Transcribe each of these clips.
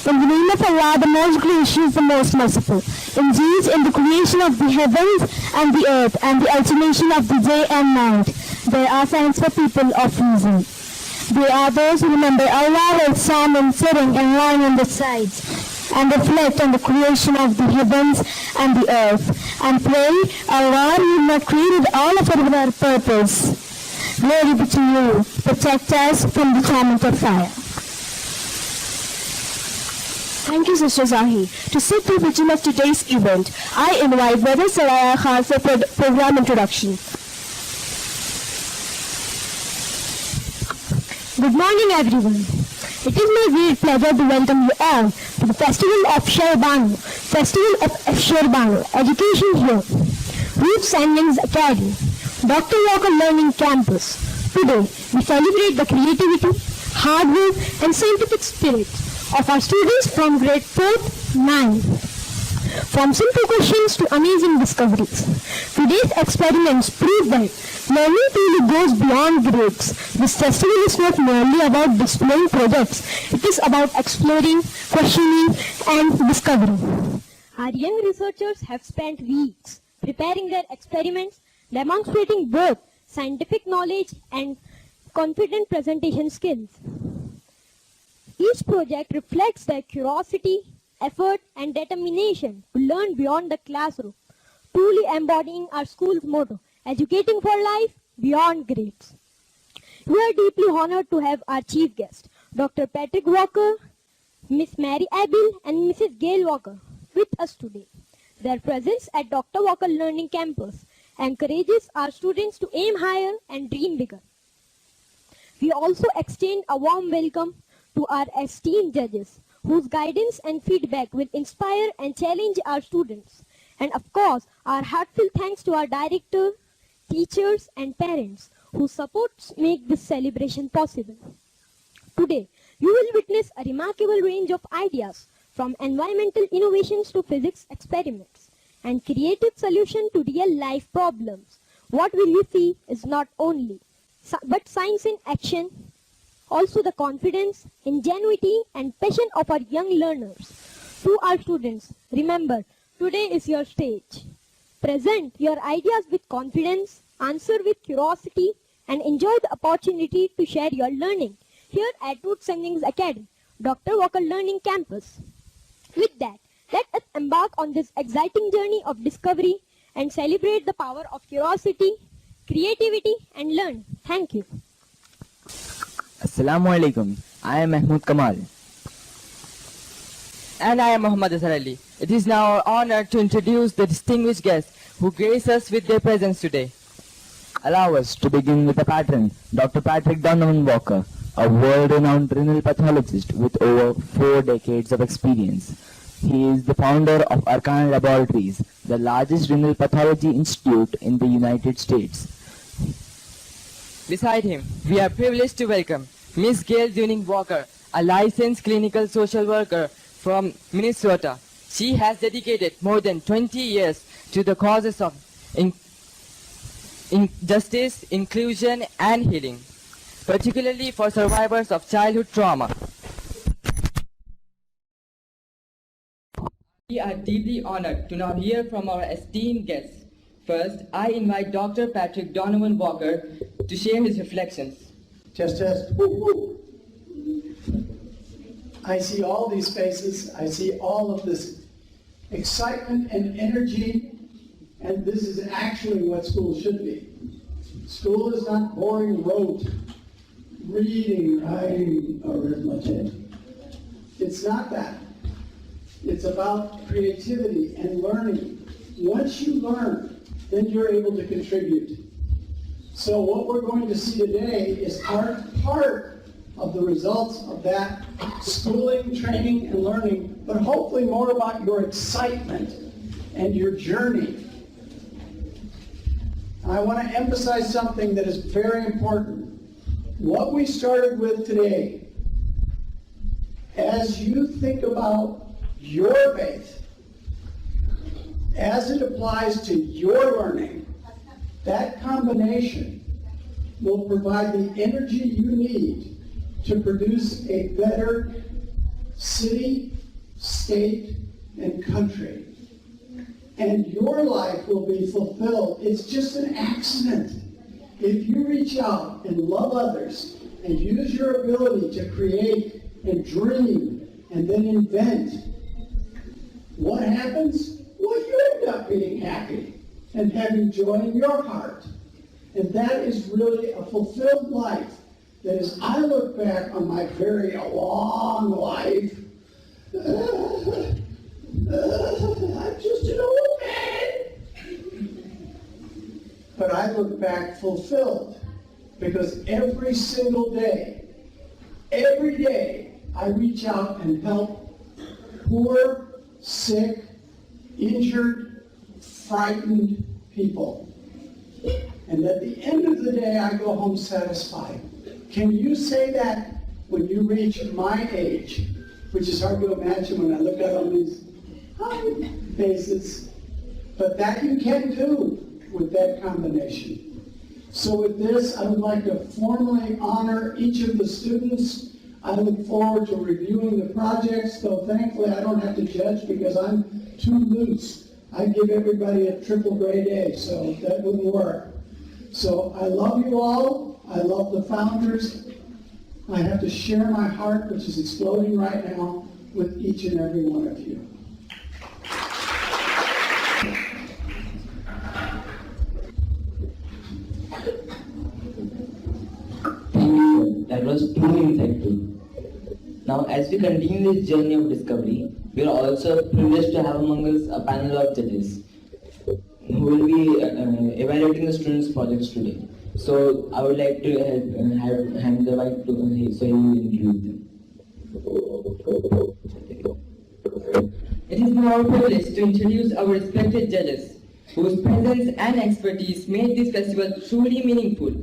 In the name of Allah, the most gracious, the most merciful. Indeed, in the creation of the heavens and the earth and the alternation of the day and night, there are signs for people of reason. They are those who remember Allah while stand and sitting and lying on the sides, and reflect on the creation of the heavens and the earth, and pray, Allah, you have created all of it with our purpose. Glory be to you. Protect us from the torment of fire. Thank you, Sister Zahi. To set the vision of today's event, I invite Brother Saraya Khan for program introduction. Good morning, everyone. It is my great pleasure to welcome you all to the Festival of Sherbano, Education here, Ruth Sandling's Academy, Dr. Walker Learning Campus. Today, we celebrate the creativity, hard work, and scientific spirit of our students from grade 4th, 9th. From simple questions to amazing discoveries. Today's experiments prove that learning truly goes beyond grades. This festival is not merely about displaying projects. It is about exploring, questioning, and discovering. Our young researchers have spent weeks preparing their experiments, demonstrating both scientific knowledge and confident presentation skills. Each project reflects their curiosity, effort, and determination to learn beyond the classroom, truly embodying our school's motto, educating for life beyond grades. We are deeply honored to have our chief guest, Dr. Patrick Walker, Miss Merri Abel, and Mrs. Gail Walker with us today. Their presence at Dr. Walker Learning Campus encourages our students to aim higher and dream bigger. We also extend a warm welcome to our esteemed judges, whose guidance and feedback will inspire and challenge our students. And of course, our heartfelt thanks to our director, teachers, and parents whose supports make this celebration possible. Today, you will witness a remarkable range of ideas, from environmental innovations to physics experiments, and creative solutions to real-life problems. What will you see is not only but science in action, also the confidence, ingenuity, and passion of our young learners. To our students, remember, today is your stage. Present your ideas with confidence, answer with curiosity, and enjoy the opportunity to share your learning here at Ruth Sandling's Academy, Dr. Walker Learning Campus. With that, let us embark on this exciting journey of discovery and celebrate the power of curiosity, creativity, and learning. Thank you. Assalamu alaikum. I am Mahmood Kamal. And I am Muhammad Azhar Ali. It is now our honor to introduce the distinguished guests who grace us with their presence today. Allow us to begin with the patron, Dr. Patrick Donovan Walker, a world-renowned renal pathologist with over 4 decades of experience. He is the founder of Arkan Laboratories, the largest renal pathology institute in the United States. Beside him, we are privileged to welcome Miss Gail Walker, a licensed clinical social worker from Minnesota. She has dedicated more than 20 years to the causes of justice, inclusion, and healing, particularly for survivors of childhood trauma. We are deeply honored to now hear from our esteemed guests. First, I invite Dr. Patrick Donovan Walker to share his reflections. Just I see all these faces, I see all of this excitement and energy, and this is actually what school should be. School is not boring rote, reading, writing, arithmetic. It's not that. It's about creativity and learning. Once you learn, then you're able to contribute. So what we're going to see today is part of the results of that schooling, training, and learning, but hopefully more about your excitement and your journey. I want to emphasize something that is very important. What we started with today, as you think about your faith, as it applies to your learning, that combination will provide the energy you need to produce a better city, state, and country. And your life will be fulfilled. It's just an accident. If you reach out and love others and use your ability to create and dream and then invent, what happens? Well, you end up being happy and having joy in your heart. And that is really a fulfilled life. That as I look back on my very long life, I'm just an old man. But I look back fulfilled because every single day, every day, I reach out and help poor, sick, injured, frightened people. And at the end of the day, I go home satisfied. Can you say that when you reach my age, which is hard to imagine when I look out on these faces, but that you can do with that combination. So with this, I would like to formally honor each of the students. I look forward to reviewing the projects, though thankfully I don't have to judge because I'm too loose. I'd give everybody a triple grade A, so that wouldn't work. So I love you all. I love the founders. I have to share my heart, which is exploding right now, with each and every one of you. Thank you, sir. That was truly insightful. Now, as we continue this journey of discovery, we are also privileged to have among us a panel of judges who will be evaluating the students' projects today. So, I would like to hand the mic to him so he will introduce them. It is now our privilege to introduce our respected judges, whose presence and expertise made this festival truly meaningful.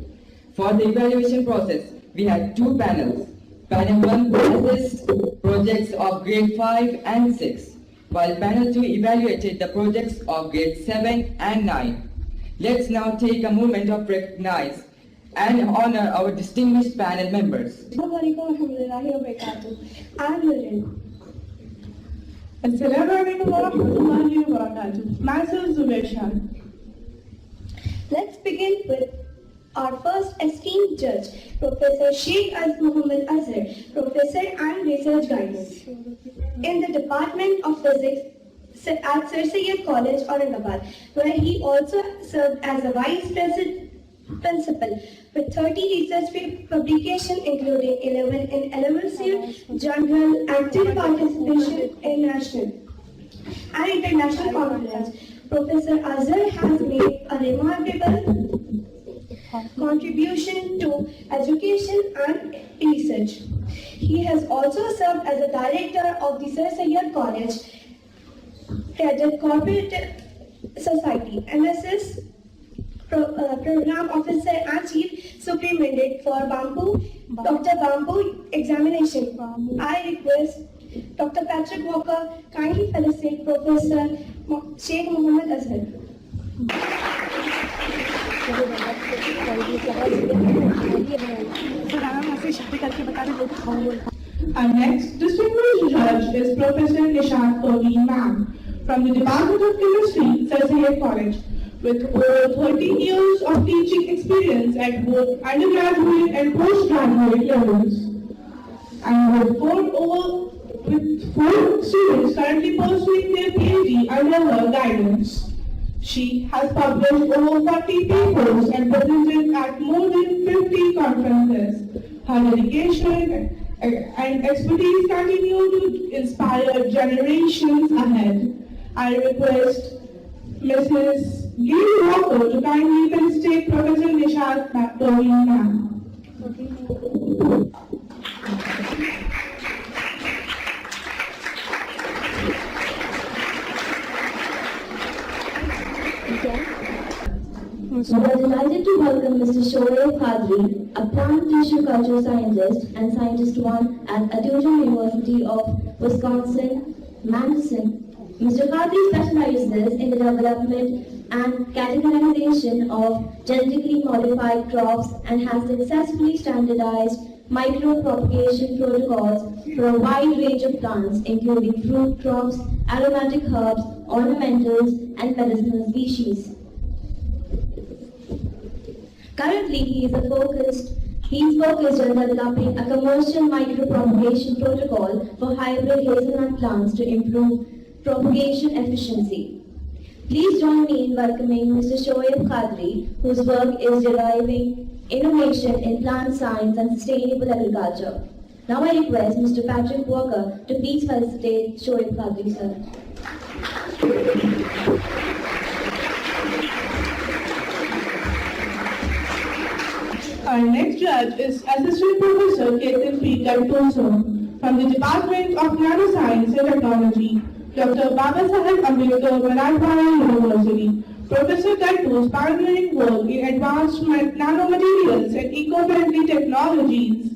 For the evaluation process, we had two panels. Panel 1 assessed projects of grade 5 and 6, while panel 2 evaluated the projects of grade 7 and 9. Let's now take a moment of recognize and honor our distinguished panel members. I'm Lirin. Assalamualaikum warahmatullahi wabarakatuh. Myself Zubeshan. Let's begin with our first esteemed judge, Professor Sheikh Muhammad Azhar, Professor and Research Guidance in the Department of Physics at Sir Syed College, Aurangabad, where he also served as a Vice Principal with 30 research publications, including 11 in LMC Journal, active participation in national and international conference. Professor Azhar has made a remarkable contribution to education and research. He has also served as a director of the Sir Syed College Cadet Corporate Society, NSS Program Officer and Chief Superintendent for Dr. Bamboo Examination. I request Dr. Patrick Walker kindly felicitate Professor Sheikh Muhammad Azhar. Our next distinguished judge is Professor Nishant Toli Ma'am from the Department of Chemistry, Sir Syed College, with over 30 years of teaching experience at both undergraduate and postgraduate levels, and with four students currently pursuing their PhD under her guidance. She has published over 40 papers and presented at more than 50 conferences. Her dedication and expertise continue to inspire generations ahead. I request Mrs. Gail Walker to kindly felicitate Professor Nishant Toli Ma'am. We are delighted to welcome Mr. Shoaib Khadri, a plant tissue culture scientist and Scientist 1 at Atujan University of Wisconsin, Madison. Mr. Khadri specializes in the development and categorization of genetically modified crops and has successfully standardized micropropagation protocols for a wide range of plants, including fruit crops, aromatic herbs, ornamentals, and medicinal species. Currently, he is focused on developing a commercial micropropagation protocol for hybrid hazelnut plants to improve propagation efficiency. Please join me in welcoming Mr. Shoaib Khadri, whose work is deriving innovation in plant science and sustainable agriculture. Now I request Mr. Patrick Walker to please felicitate Shoaib Khadri, sir. Our next judge is Assistant Professor Ketan P. Gantoso from the Department of Nanoscience and Technology, Dr. Babasaheb Ambedkar Marathwada University. Professor Ganto's pioneering work in advanced nanomaterials and eco-friendly technologies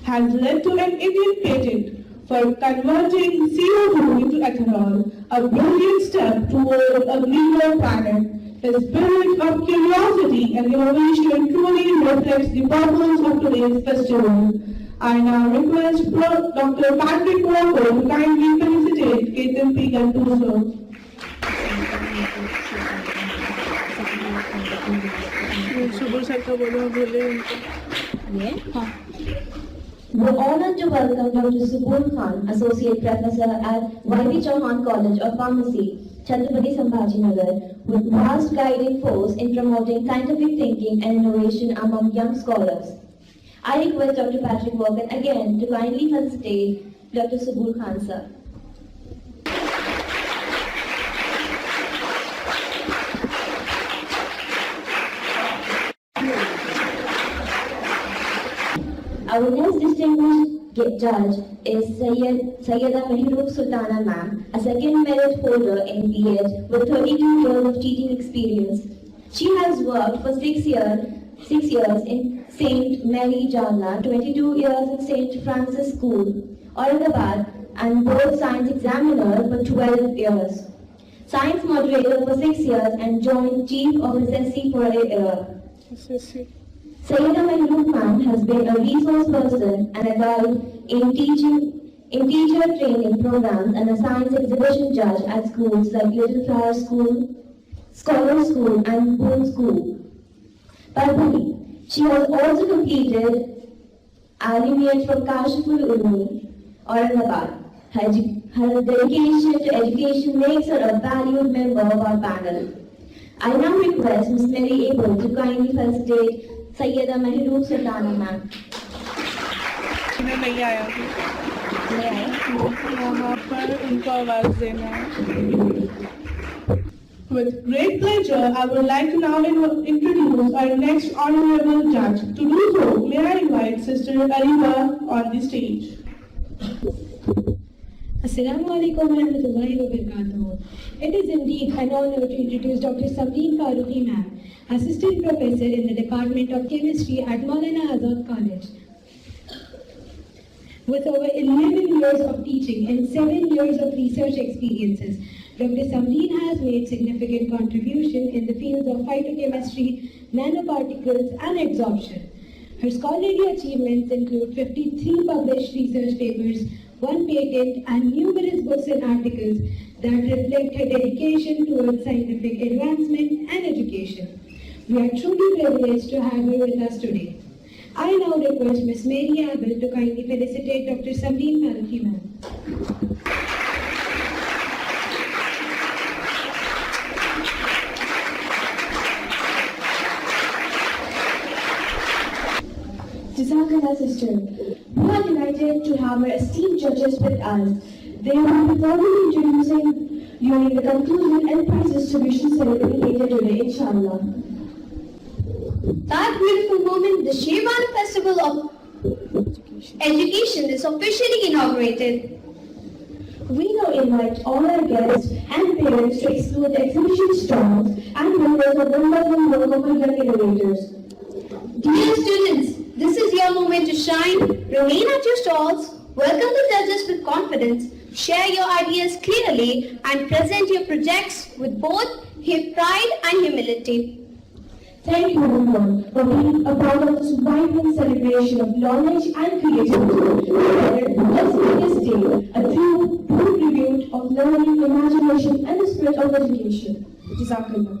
has led to an Indian patent for converting CO2 into ethanol, a brilliant step toward a greener planet. His spirit of curiosity and innovation truly reflects the purpose of today's festival. I now request Dr. Patrick Walker to kindly felicitate Ketan P. Gantoso. We're honored to welcome Dr. Subur Khan, Associate Professor at Y.B. Chauhan College of Pharmacy, Chhatrapati Sambhajinagar, with vast guiding force in promoting scientific thinking and innovation among young scholars. I request Dr. Patrick Walker again to kindly felicitate Dr. Subur Khan, sir. Our next distinguished judge is Sayyida Mehroob Sultana ma'am, a second merit holder in B.Ed with 32 years of teaching experience. She has worked for 6 years in St. Mary Jalna, 22 years in St. Francis School, Aurangabad, and board science examiner for 12 years. Science moderator for 6 years and joint chief of SFE for a year. Sayyida Mehroob ma'am has been a resource person and a guide in teacher training programs and a science exhibition judge at schools like Little Flower School, Scholar School and Boone School. Parvati. She has also completed Alimiate from Kashiful Ulumi, Aurangabad. Her dedication to education makes her a valued member of our panel. I now request Ms. Merri Abel to kindly felicitate Sayyida Mehroob Sultana ma'am. With great pleasure, I would like to now introduce our next honorable judge. To do so, may I invite Sister Ariba on the stage. Assalamu alaikum wa rahmatullahi wa barakatuh. It is indeed an honor to introduce Dr. Samreen Farooqi ma'am, Assistant Professor in the Department of Chemistry at Maulana Azad College. With over 11 years of teaching and 7 years of research experiences, Dr. Samreen has made significant contribution in the fields of phytochemistry, nanoparticles, and adsorption. Her scholarly achievements include 53 published research papers, 1 patent, and numerous books and articles that reflect her dedication towards scientific advancement and education. We are truly privileged to have her with us today. I now request Ms. Merri Abel to kindly felicitate Dr. Samreen Farooqi ma'am. Jazakallah, sister. We are delighted to have our esteemed judges with us. They will be formally introducing during the conclusion and prize distribution ceremony later today, inshallah. That beautiful moment, the Sherbano Festival of Education is officially inaugurated. We now invite all our guests and parents to explore the exhibition stalls and members of the wonderful work of our young innovators. Dear students, this is your moment to shine. Remain at your stalls, welcome the judges with confidence, share your ideas clearly, and present your projects with both pride and humility. Thank you everyone for being a part of this vibrant celebration of knowledge and creativity. Together, let's make this day a true tribute of learning, imagination, and the spirit of education. Jazakallah.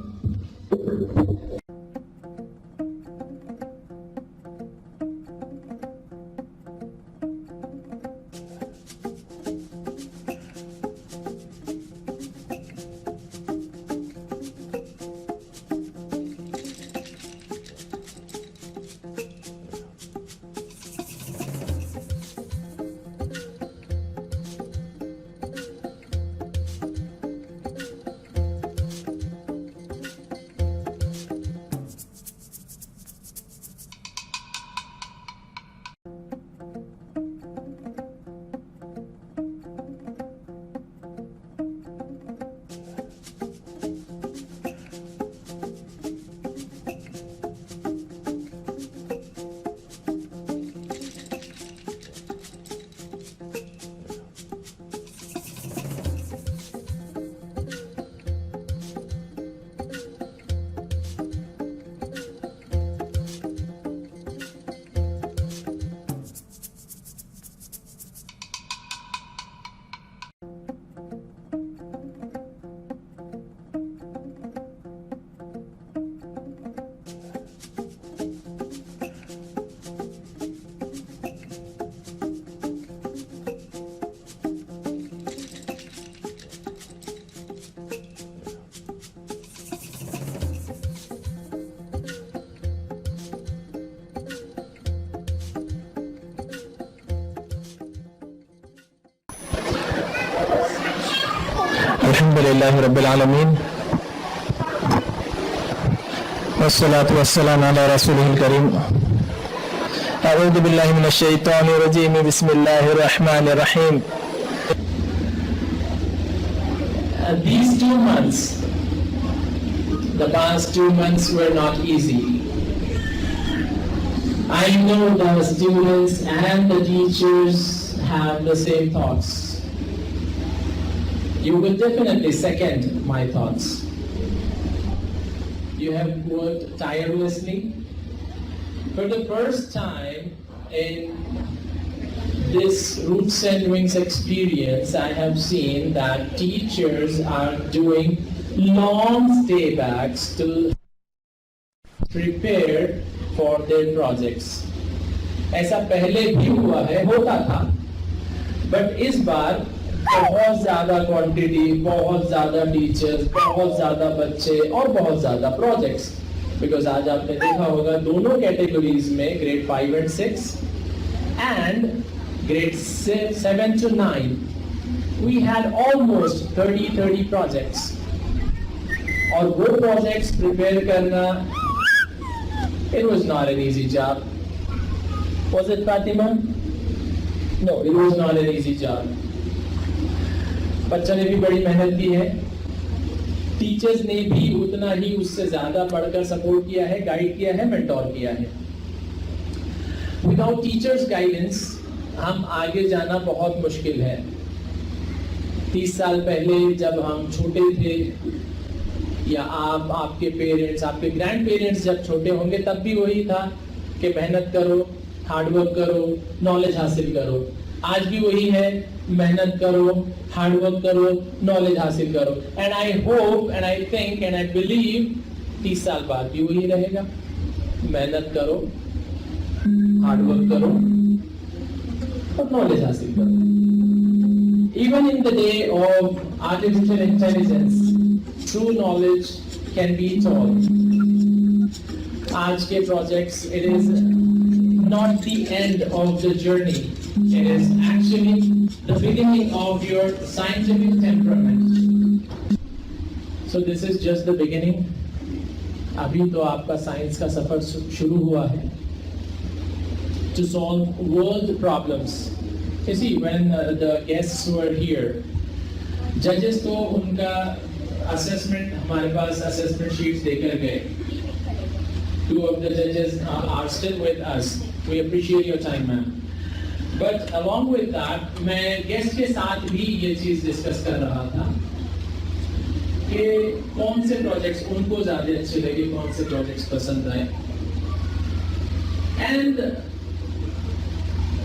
الحمد لله رب العالمين والصلاة والسلام على رسوله الكريم أعوذ بالله من الشيطان الرجيم بسم الله الرحمن الرحيم. These 2 months, the past 2 months were not easy. I know the students and the teachers have the same thoughts. You will definitely second my thoughts. You have worked tirelessly. For the first time in this Roots and Wings experience, I have seen that teachers are doing long staybacks to prepare for their projects. ऐसा पहले भी हुआ है, होता था, but इस बार बहुत ज्यादा क्वांटिटी, बहुत ज्यादा टीचर्स, बहुत ज्यादा बच्चे और बहुत ज्यादा प्रोजेक्ट्स. बिकॉज आज आपने देखा होगा दोनों कैटेगरीज में grade 5 and 6 and grade 7 to 9 we had almost 30 projects. और वो प्रोजेक्ट्स प्रिपेयर करना, it was not an easy job. Was it, Fatima? No, it was not an easy job. बच्चों ने भी बड़ी मेहनत की है, टीचर्स ने भी उतना ही उससे ज्यादा पढ़कर सपोर्ट किया है, गाइड किया है, मेंटोर किया है. विदाउट टीचर्स गाइडेंस हम आगे जाना बहुत मुश्किल है. 30 साल पहले जब हम छोटे थे, या आप, आपके पेरेंट्स, आपके ग्रैंड पेरेंट्स जब छोटे होंगे, तब भी वही था कि मेहनत करो, हार्डवर्क करो, नॉलेज हासिल करो. आज भी वही है, मेहनत करो, हार्डवर्क करो, नॉलेज हासिल करो. And I hope and I think and I believe 30 साल बाद भी वही रहेगा. मेहनत करो, हार्डवर्क करो और नॉलेज हासिल करो. Even in the day of artificial intelligence, true knowledge can be told. आज के projects, it is not the end of the journey. It is actually the beginning of your scientific temperament. So this is just the beginning. अभी तो आपका science का सफर शुरू हुआ है. To solve world problems. You see, when the guests were here, judges तो उनका assessment, हमारे पास assessment sheets देकर गए. 2 of the judges are still with us. We appreciate your time, ma'am. But along with that, मैं guest के साथ भी ये चीज डिस्कस कर रहा था कि कौन से प्रोजेक्ट्स उनको ज़्यादा अच्छे लगे, कौन से प्रोजेक्ट्स पसंद आए. And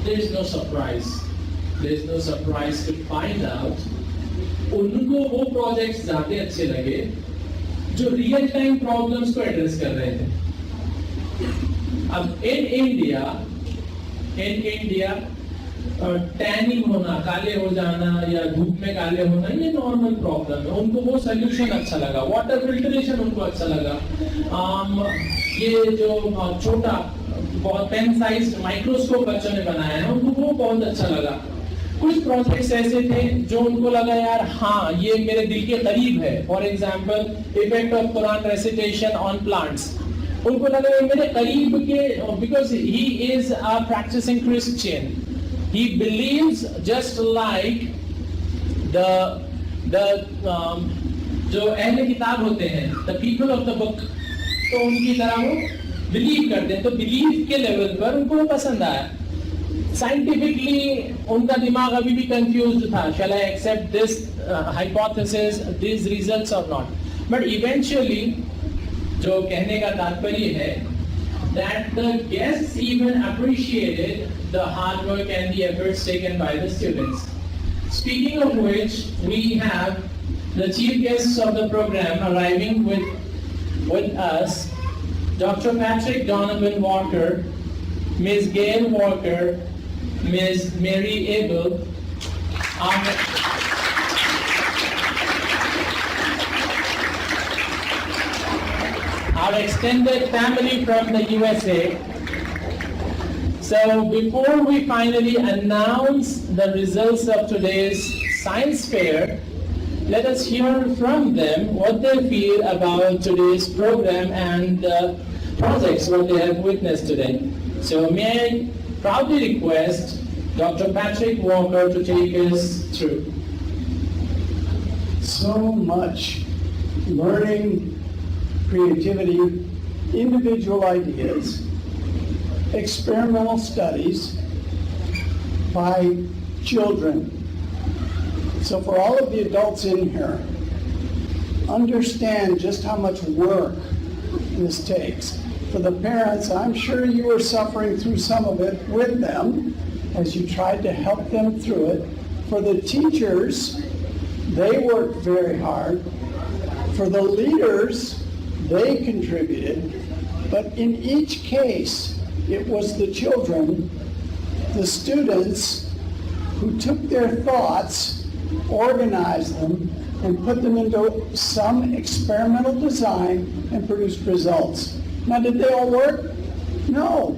there is no surprise. There is no surprise to find out उनको वो प्रोजेक्ट्स ज़्यादा अच्छे लगे जो रियल टाइम प्रॉब्लम्स को एड्रेस कर रहे थे. अब in India टैनिंग होना, काले हो जाना या धूप में काले होना, ये नॉर्मल प्रॉब्लम है. उनको वो सोल्यूशन अच्छा लगा. वाटर फिल्ट्रेशन उनको अच्छा लगा. ये जो छोटा बहुत पेन साइज माइक्रोस्कोप बच्चों ने बनाया है, उनको वो बहुत अच्छा लगा. कुछ प्रोजेक्ट्स ऐसे थे जो उनको लगा यार हाँ ये मेरे दिल के करीब है. For example effect of Quran recitation on plants. उनको लगा ये मेरे करीब के, because he is a practising Christian. He believes just like the जो अहले किताब होते हैं, the people of the book, तो उनकी तरह वो बिलीव करते हैं. तो बिलीव के लेवल पर उनको वो पसंद आया. साइंटिफिकली उनका दिमाग अभी भी कंफ्यूज्ड था. Shall I accept this hypothesis, these results or not? But eventually जो कहने का तात्पर्य है that the guests even appreciated the hard work and the efforts taken by the students. Speaking of which, we have the chief guests of the program arriving with us, Dr. Patrick Donovan Walker, Ms. Gail Walker, Ms. Merri Abel, our extended family from the USA. So before we finally announce the results of today's science fair, let us hear from them what they feel about today's program and the projects what they have witnessed today. So may I proudly request Dr. Patrick Walker to take us through. So much learning, creativity, individual ideas, experimental studies by children. So for all of the adults in here, understand just how much work this takes. For the parents, I'm sure you were suffering through some of it with them as you tried to help them through it. For the teachers, they worked very hard. For the leaders, they contributed. But in each case, it was the children, the students, who took their thoughts, organized them, and put them into some experimental design and produced results. Now, did they all work? No.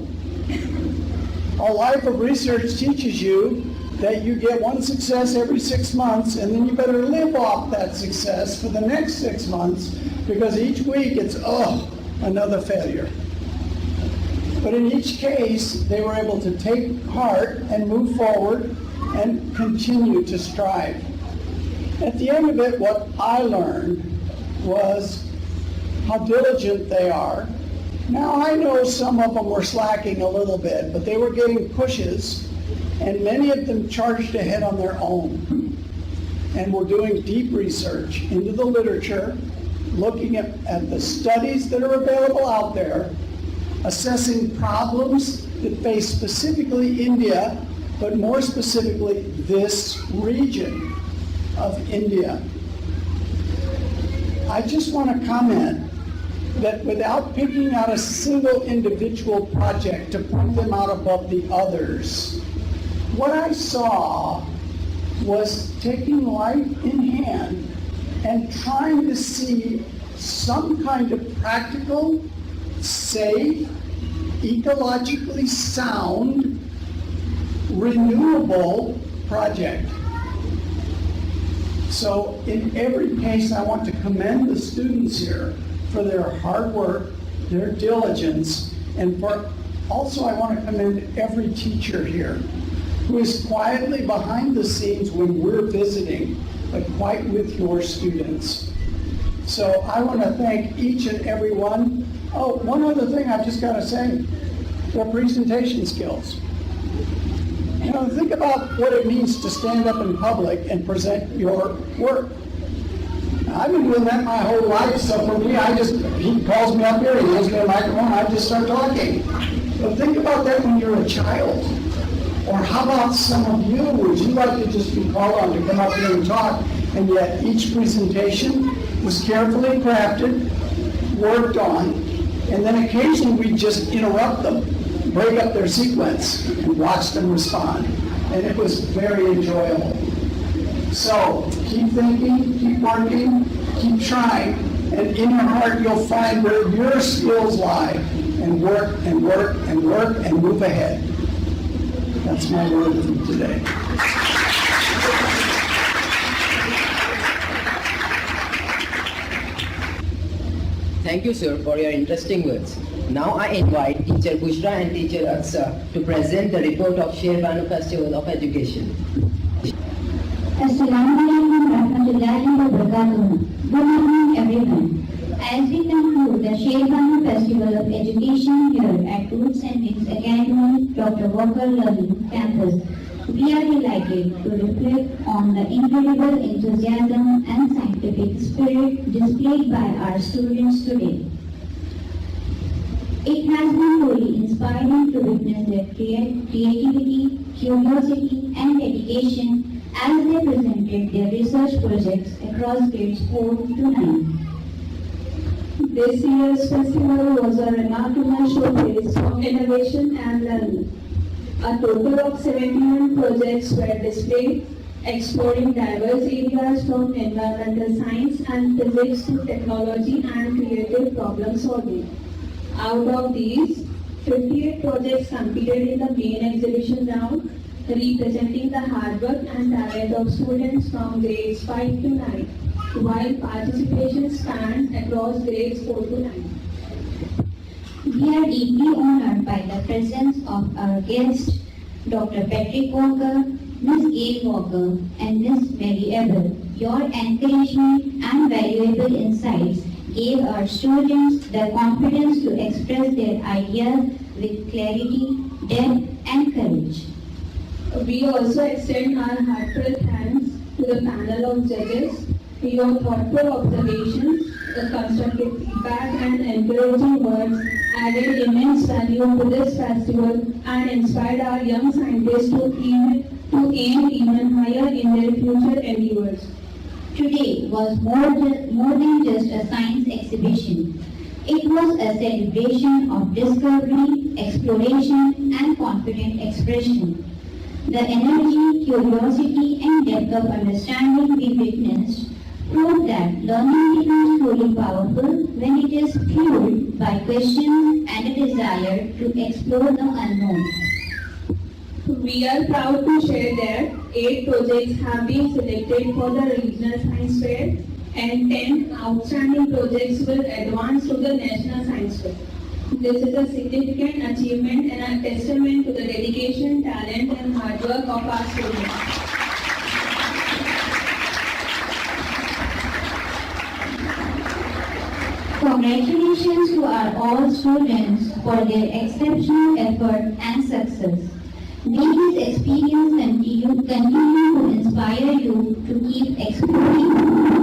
A life of research teaches you that you get one success every 6 months, and then you better live off that success for the next 6 months, because each week it's, another failure. But in each case, they were able to take heart and move forward and continue to strive. At the end of it, what I learned was how diligent they are. Now, I know some of them were slacking a little bit, but they were getting pushes, and many of them charged ahead on their own and were doing deep research into the literature, looking at the studies that are available out there, assessing problems that face specifically India, but more specifically this region of India. I just want to comment that without picking out a single individual project to put them out above the others, what I saw was taking life in hand and trying to see some kind of practical, safe, ecologically sound, renewable project. So in every case, I want to commend the students here for their hard work, their diligence, and also I want to commend every teacher here who is quietly behind the scenes when we're visiting, but quite with your students. So I want to thank each and every one. Oh, one other thing I've just got to say, their presentation skills. You know, think about what it means to stand up in public and present your work. I've been doing that my whole life, so for me, he calls me up here, he hands me a microphone, I just start talking. But think about that when you're a child. Or how about some of you, would you like to just be called on to come up here and talk, and yet each presentation was carefully crafted, worked on, and then occasionally we just interrupt them, break up their sequence, and watch them respond. And it was very enjoyable. So keep thinking, keep working, keep trying, and in your heart you'll find where your skills lie, and work and work and work and move ahead. That's my word from today. Thank you, sir, for your interesting words. Now I invite Teacher Bushra and Teacher Aksa to present the report of Sherbano Festival of Education. Assalamualaikum warahmatullahi wabarakatuh. Good evening, everyone. As we conclude the Sherbano Festival of Education here at Roots and Wings Academy, Dr. Walker Learning Campus, we are delighted to reflect on the incredible enthusiasm and scientific spirit displayed by our students today. It has been truly inspiring to witness their creativity, curiosity, and dedication as they presented their research projects across grades 4 to 9. This year's festival was a remarkable showcase of innovation and learning. A total of 71 projects were displayed, exploring diverse areas from environmental science and physics to technology and creative problem solving. Out of these, 58 projects competed in the main exhibition round, representing the hard work and talent of students from grades 5 to 9, while participation spanned across grades 4 to 9. We are deeply honored by the presence of our guests, Dr. Patrick Walker, Ms. Gail Walker, and Ms. Merri Abel. Your encouragement and valuable insights gave our students the confidence to express their ideas with clarity, depth, and courage. We also extend our heartfelt thanks to the panel of judges. Your thoughtful observations, the constructive feedback, and encouraging words added immense value to this festival and inspired our young scientists to aim even higher in their future endeavors. Today was more than just a science exhibition. It was a celebration of discovery, exploration, and confident expression. The energy, curiosity, and depth of understanding we witnessed prove that learning becomes truly powerful when it is fueled by questions and a desire to explore the unknown. We are proud to share that 8 projects have been selected for the Regional Science Fair and 10 outstanding projects will advance to the National Science Fair. This is a significant achievement and a testament to the dedication, talent, and hard work of our students. Congratulations to our all students for their exceptional effort and success. May this experience continue to inspire you to keep exploring,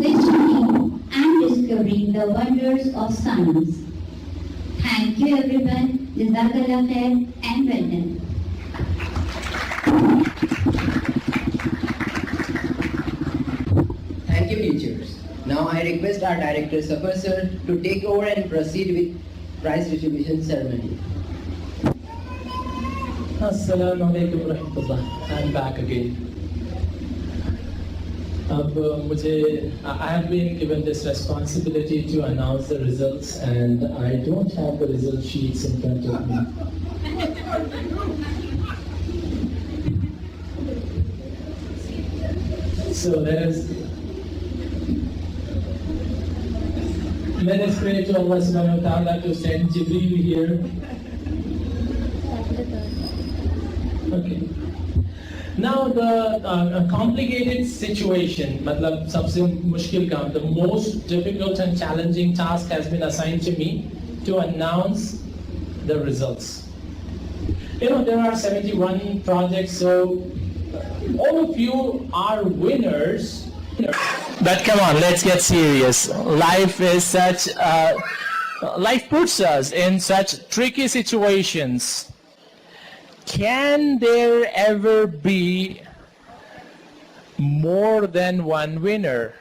questioning, and discovering the wonders of science. Thank you everyone. Jazakallah khair and well done. Thank you, teachers. Now I request our director, Safar sir, to take over and proceed with prize distribution ceremony. Assalamu alaikum warahmatullah. I'm back again. I have been given this responsibility to announce the results, and I don't have the result sheets in front of me. So let us pray to Allah subhanahu wa ta'ala to send Jibreel here. Okay. Now the complicated situation, matlab sabse mushkil kaam, the most difficult and challenging task has been assigned to me to announce the results. You know, there are 71 projects, so all of you are winners But come on, let's get serious. Life is such, life puts us in such tricky situations. Can there ever be more than one winner?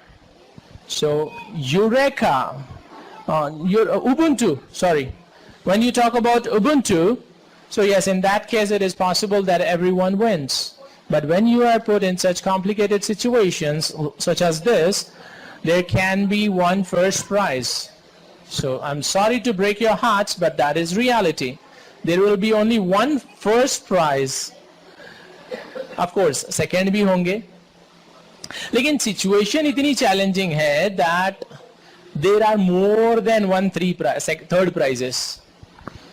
So, Eureka, Ubuntu, sorry. When you talk about Ubuntu, so yes, in that case it is possible that everyone wins. But when you are put in such complicated situations, such as this, there can be one first prize. So I'm sorry to break your hearts, but that is reality. There will be only one first prize. Of course, second भी होंगे. लेकिन situation इतनी challenging है that there are more than third prizes.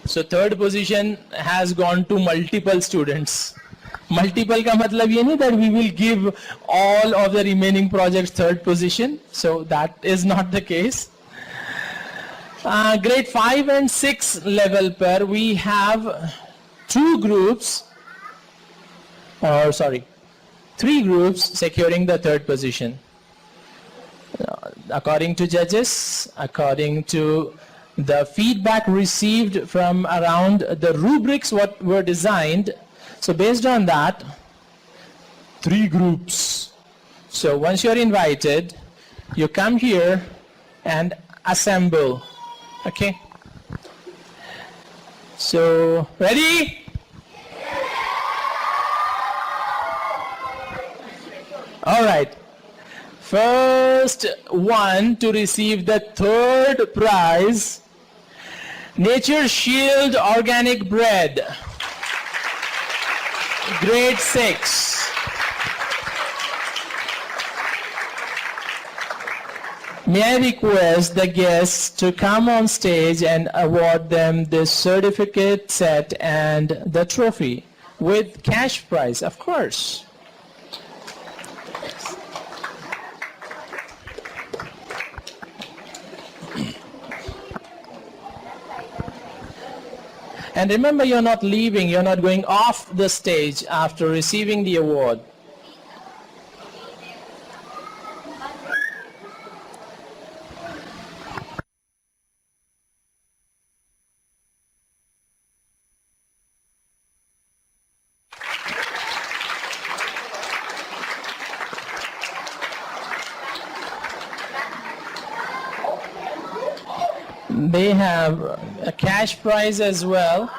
So third position has gone to multiple students. Multiple का मतलब ये नहीं that we will give all of the remaining projects third position. So that is not the case. Grade 5 and 6 level per we have three groups securing the third position. According to judges, according to the feedback received from around the rubrics what were designed, so based on that, 3 groups. So once you're invited, you come here and assemble. Okay? So, ready? All right. First one to receive the third prize, Nature Shield Organic Bread, Grade 6. May I request the guests to come on stage and award them the certificate set and the trophy with cash prize, of course. And remember, you're not leaving, you're not going off the stage after receiving the award. They have a cash prize as well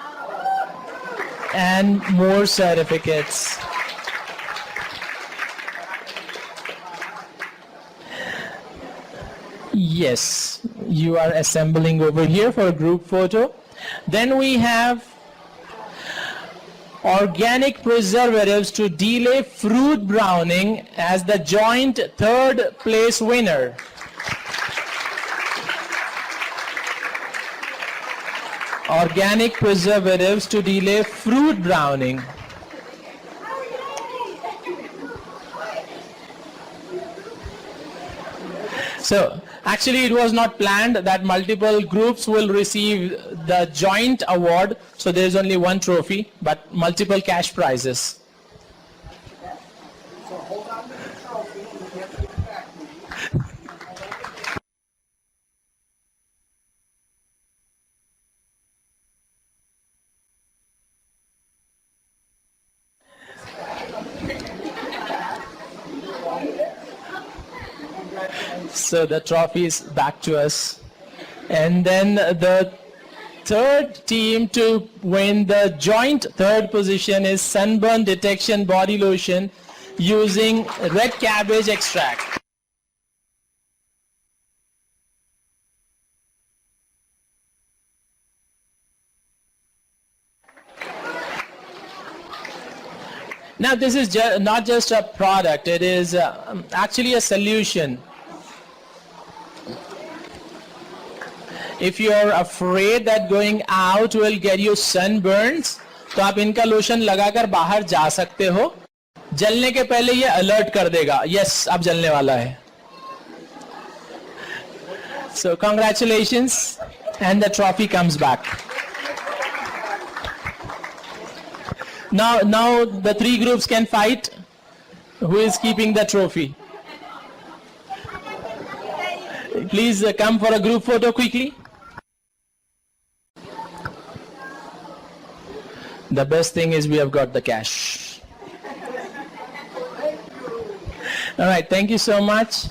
and more certificates. Yes, you are assembling over here for a group photo. Then we have organic preservatives to delay fruit browning as the joint third place winner. Organic preservatives to delay fruit browning. So actually it was not planned that multiple groups will receive the joint award, so there is only one trophy but multiple cash prizes. So the trophy is back to us. And then the third team to win the joint third position is Sunburn Detection Body Lotion using red cabbage extract. Now this is not just a product, it is actually a solution. If you are afraid that going out will get you sunburns, तो आप इनका lotion लगाकर बाहर जा सकते हो. जलने के पहले ये अलर्ट कर देगा, yes, अब जलने वाला है. So congratulations, and the trophy comes back. Now the three groups can fight. Who is keeping the trophy? Please come for a group photo quickly. The best thing is we have got the cash. All right, thank you so much.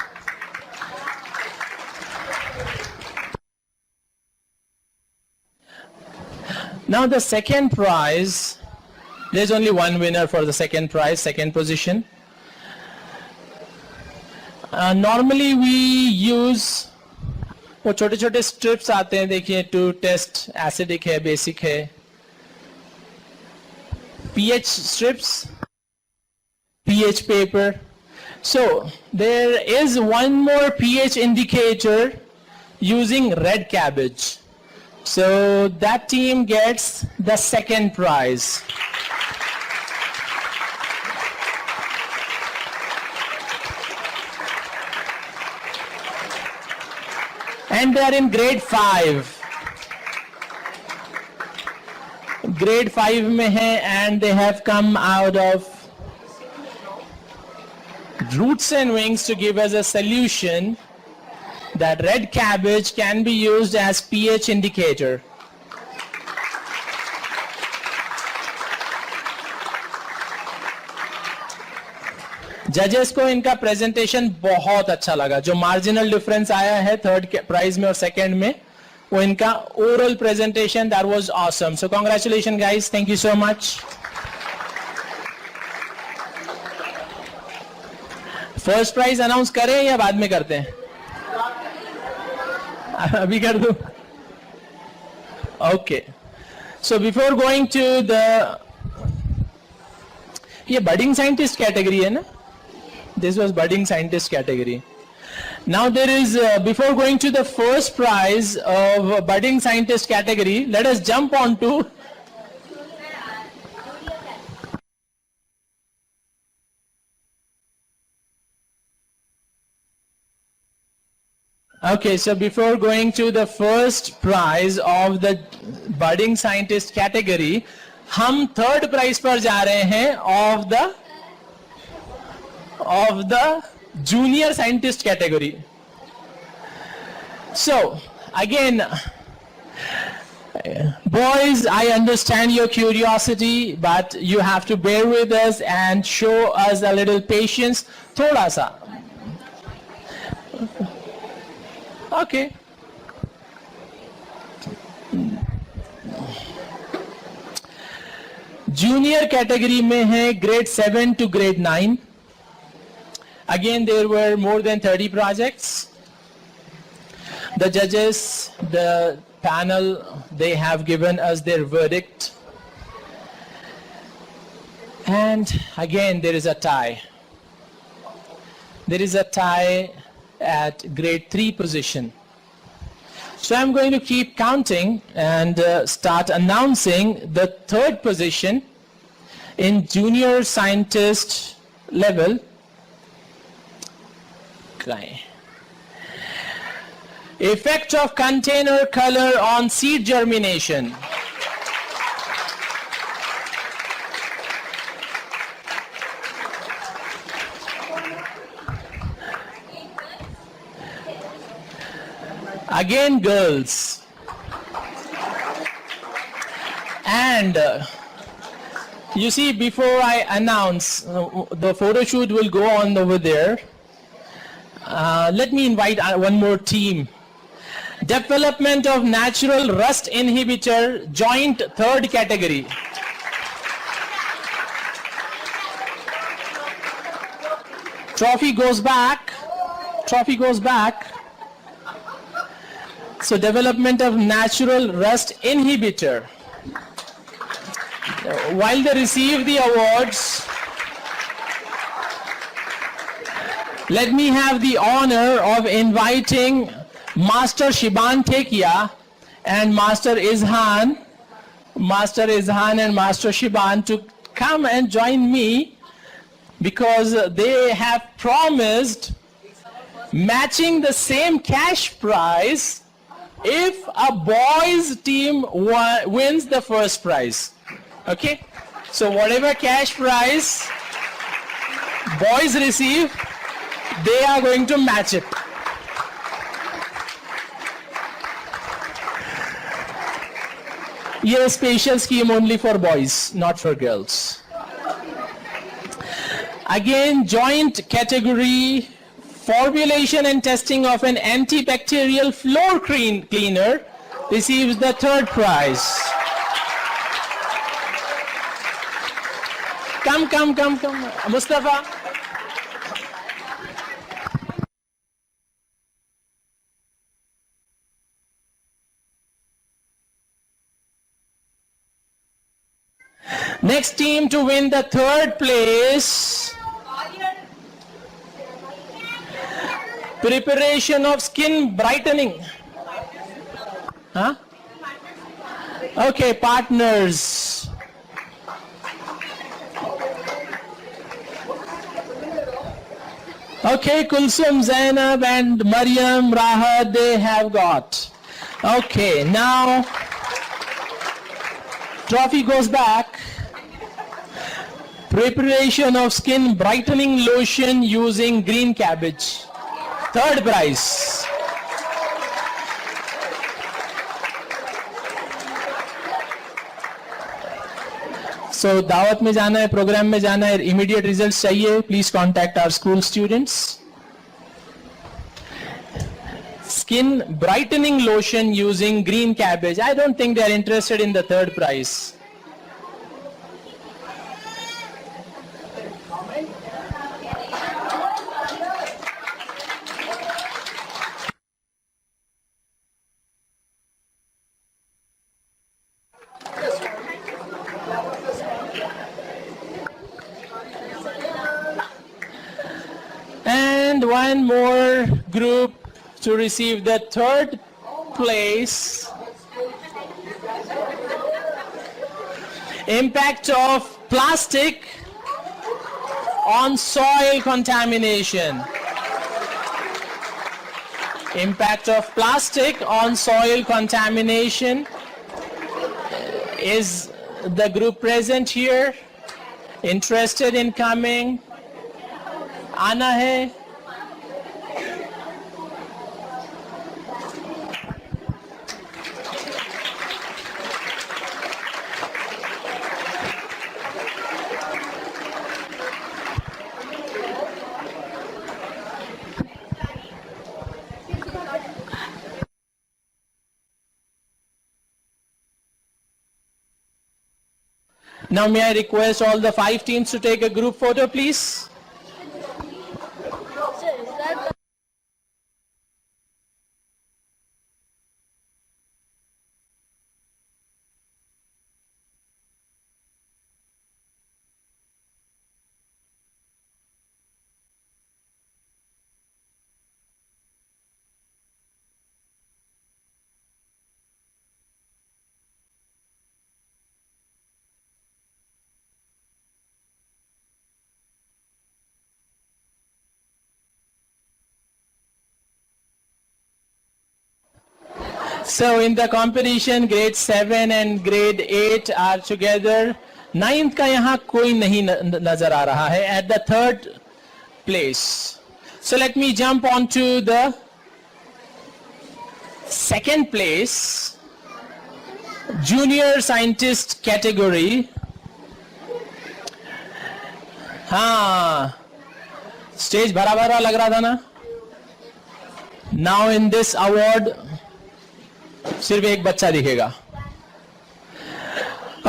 Now the second prize, there's only one winner for the second prize, second position. Normally we use वो छोटे छोटे strips आते हैं, देखिए, to test acidic है, basic है. pH strips, pH paper. So there is one more pH indicator using red cabbage. So that team gets the second prize. And they are in grade 5. Grade 5 में है, and they have come out of roots and wings to give us a solution that red cabbage can be used as pH indicator. जजेस को इनका presentation बहुत अच्छा लगा. जो marginal difference आया है थर्ड प्राइज में और सेकंड में, वो इनका oral presentation, that was awesome. So congratulation guys, thank you so much. First prize announce करें या बाद में करते हैं? अभी कर दूं? Okay. So before going to the, ये बडिंग साइंटिस्ट कैटेगरी है ना? This was budding scientist category. Now there is, before going to the first prize of budding scientist category, let us jump on to okay, so before going to the first prize of the budding scientist category, हम third prize पर जा रहे हैं of the junior scientist category. So again, boys, I understand your curiosity, but you have to bear with us and show us a little patience. Thoda sa. Okay. Junior category में है grade 7 to grade 9. Again, there were more than 30 projects. The judges, the panel, they have given us their verdict. And again, there is a tie. There is a tie at grade 3 position. So I'm going to keep counting and start announcing the third position in junior scientist level. Effect of container color on seed germination. Again, girls. And you see, before I announce, the photo shoot will go on over there. Let me invite one more team. Development of natural rust inhibitor, joint third category. Trophy goes back. Trophy goes back. So development of natural rust inhibitor. While they receive the awards, let me have the honor of inviting Master Shiban Tekia and Master Izhan and Master Shiban to come and join me, because they have promised matching the same cash prize if a boys team wins the first prize. Okay? So whatever cash prize boys receive, they are going to match it. ये special scheme only for boys, not for girls. Again, joint category, formulation and testing of an antibacterial floor cleaner receives the third prize. Come, Mustafa. Next team to win the third place. Preparation of skin brightening. Huh? Okay, partners. Okay, Kulsum, Zainab and Maryam, Rahat, they have got. Okay, now trophy goes back. Preparation of skin brightening lotion using green cabbage. Third prize. So दावत में जाना है, programme में जाना है, immediate results चाहिए, please contact our school students. Skin brightening lotion using green cabbage. I don't think they are interested in the third prize. And one more group to receive the third place. Impact of plastic on soil contamination. Impact of plastic on soil contamination. Is the group present here interested in coming? आना है? Now may I request all the 5 teams to take a group photo, please? So in the competition, grade 7 and grade 8 are together. 9th का यहाँ कोई नहीं नजर आ रहा है at the 3rd place. So let me jump on to the 2nd place, junior scientist category. हाँ, stage भरा भरा लग रहा था ना? Now in this award, सिर्फ एक बच्चा दिखेगा.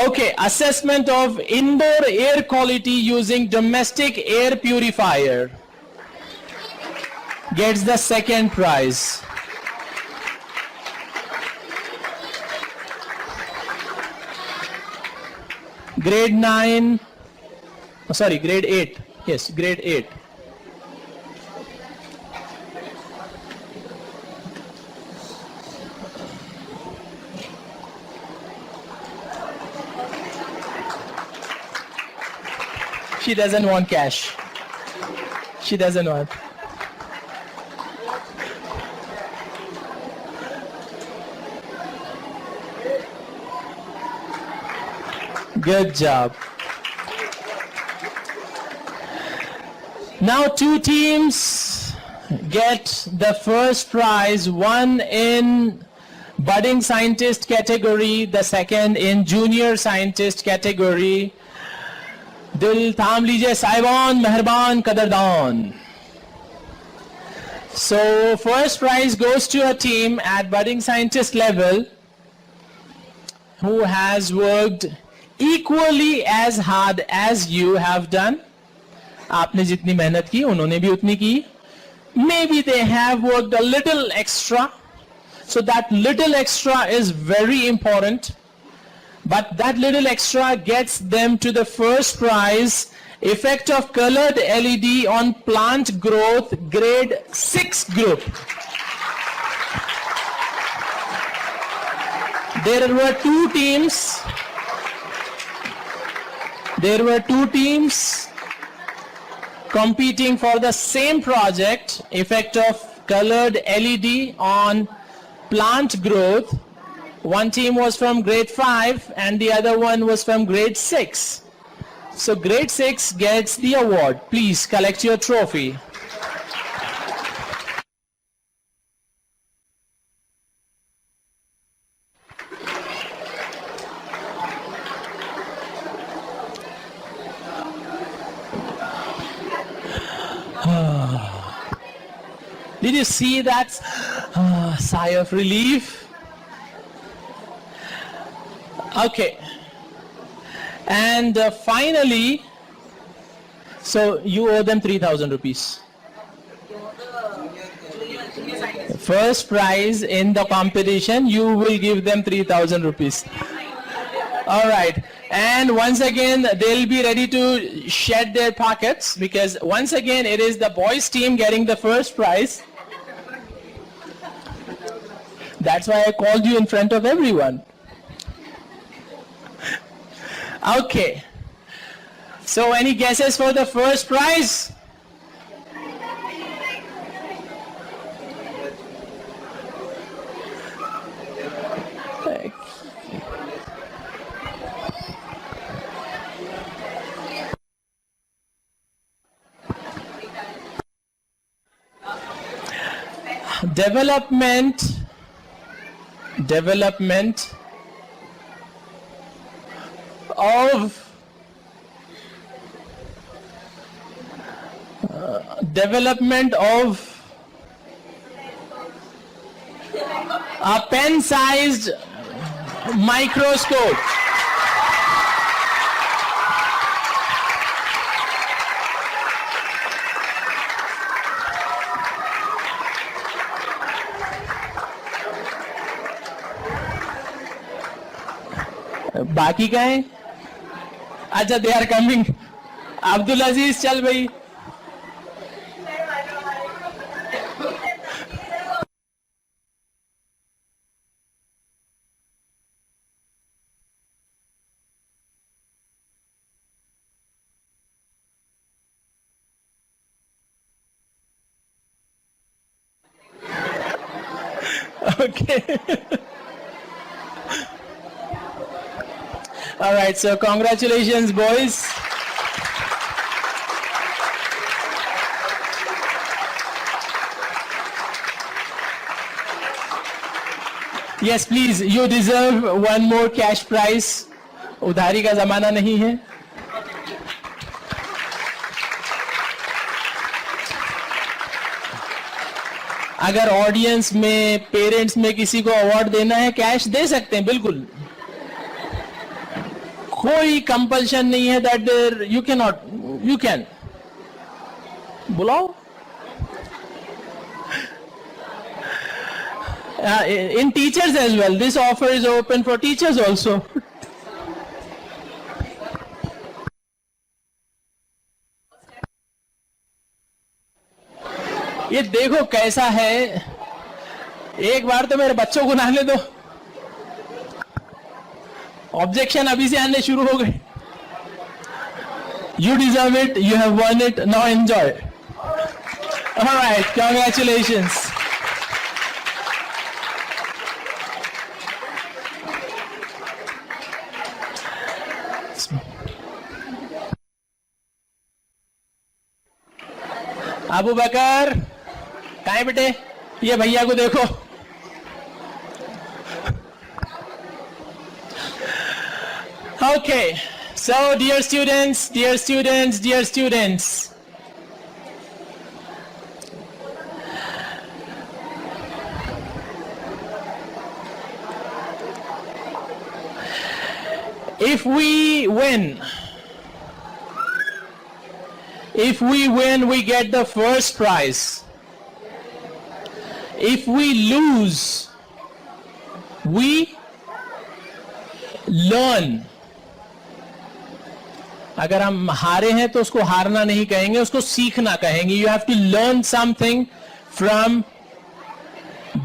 Okay, assessment of indoor air quality using domestic air purifier gets the 2nd prize. Grade 9, sorry, grade 8. Yes, grade 8. She doesn't want cash. She doesn't want. Good job. Now 2 teams get the first prize, one in budding scientist category, the second in junior scientist category. Dil tham lijiye sahiban, meherban, kadardan. So first prize goes to a team at budding scientist level who has worked equally as hard as you have done. आपने जितनी मेहनत की उन्होंने भी उतनी की. Maybe they have worked a little extra. So that little extra is very important. But that little extra gets them to the first prize. Effect of colored LED on plant growth, grade 6 group. There were two teams. Competing for the same project, effect of colored LED on plant growth. One team was from grade 5 and the other one was from grade 6. So grade 6 gets the award. Please collect your trophy. Did you see that sigh of relief? Okay. And finally, so you owe them 3,000 rupees. First prize in the competition, you will give them 3,000 rupees. All right. And once again, they'll be ready to shed their pockets because once again, it is the boys team getting the first prize. That's why I called you in front of everyone. Okay. So any guesses for the first prize? Development of a pen-sized microscope. बाकी का है? अच्छा, they are coming. Abdul अजीज, चल भाई. Okay. All right, so congratulations, boys. Yes, please, you deserve one more cash prize. उधारी का जमाना नहीं है. अगर ऑडियंस में, पेरेंट्स में किसी को अवार्ड देना है, कैश दे सकते हैं, बिल्कुल. कोई कंपल्शन नहीं है that there you cannot, you can. बुलाओ. In teachers as well, this offer is open for teachers also. ये देखो कैसा है. एक बार तो मेरे बच्चों को नहाने दो. ऑब्जेक्शन अभी से आने शुरू हो गए. You deserve it, you have won it, now enjoy. All right, congratulations. Abu बकर, कहाँ है बेटे? ये भैया को देखो. Okay, so dear students, dear students, dear students. If we win, we get the first prize. If we lose, we learn. अगर हम हारे हैं तो उसको हारना नहीं कहेंगे, उसको सीखना कहेंगे. You have to learn something from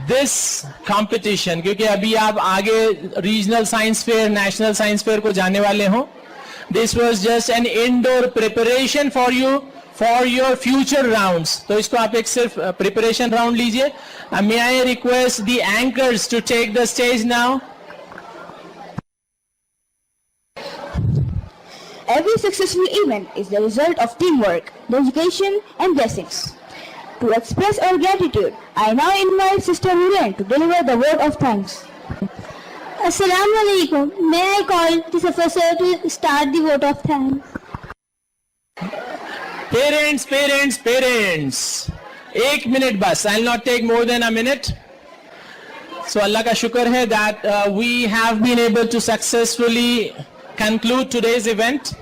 this competition. क्योंकि अभी आप आगे regional science fair, national science fair को जाने वाले हो. This was just an indoor preparation for you for your future rounds. तो इसको आप एक सिर्फ preparation round लीजिए. May I request the anchors to take the stage now? Every successful event is the result of teamwork, dedication, and blessings. To express our gratitude, I now invite Sister Huren to deliver the word of thanks. Assalamu alaikum. May I call the professor to start the vote of thanks? Parents, parents, parents. 1 minute bas. I'll not take more than a minute. So Allah ka shukr hai that we have been able to successfully conclude today's event.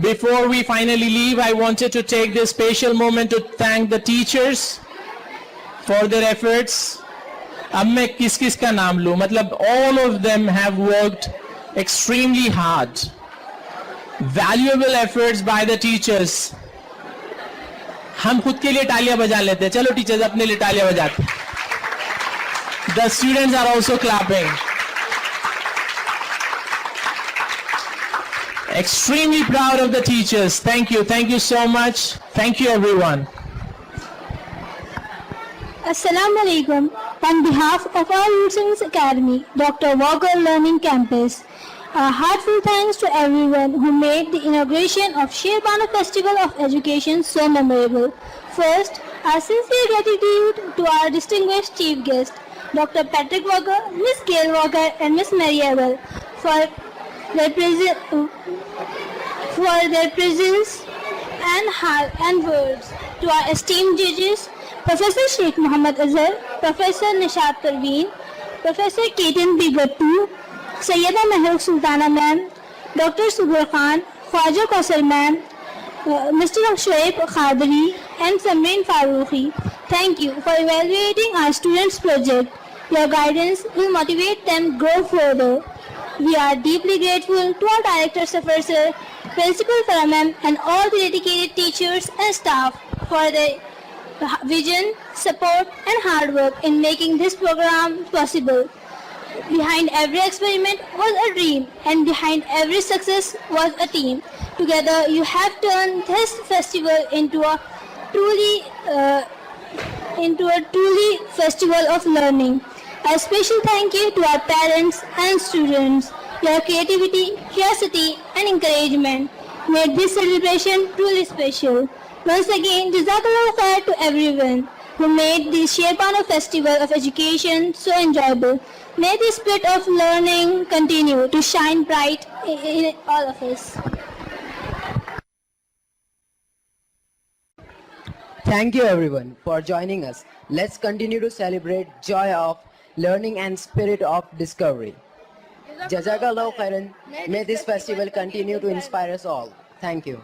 Before we finally leave, I wanted to take this special moment to thank the teachers for their efforts. अब मैं किस किस का नाम लूं? मतलब all of them have worked extremely hard. Valuable efforts by the teachers. हम खुद के लिए तालियां बजा लेते हैं. चलो टीचर्स अपने लिए तालियां बजाते. The students are also clapping. Extremely proud of the teachers. Thank you so much. Thank you everyone. Assalamu alaikum. On behalf of our Roots Science Academy, Dr. Walker Learning Campus, a heartfelt thanks to everyone who made the inauguration of Sherbano Festival of Education so memorable. First, our sincere gratitude to our distinguished chief guest, Dr. Patrick Walker, Miss Gail Walker, and Miss Merri Abel for their presence and words. To our esteemed judges, Professor Sheikh Muhammad Azhar, Professor Nishat Parveen, Professor Ketan B. Gattu, Sayyida Mahal Sultana Ma'am, Dr. Subur Khan, Khwaja Kausar Ma'am, Mr. Shoaib Khadri, and Samreen Farooqi. Thank you for evaluating our students' project. Your guidance will motivate them to grow further. We are deeply grateful to our Director Safar Sir, Principal Farah Ma'am, and all the dedicated teachers and staff for their vision, support, and hard work in making this program possible. Behind every experiment was a dream, and behind every success was a team. Together, you have turned this festival into a truly festival of learning. A special thank you to our parents and students. Your creativity, curiosity, and encouragement made this celebration truly special. Once again, Jazakallah khair to everyone who made the Sherbano Festival of Education so enjoyable. May the spirit of learning continue to shine bright in all of us. Thank you everyone for joining us. Let's continue to celebrate joy of learning and spirit of discovery. Jazakallah khairan. May this festival continue to inspire us all. Thank you.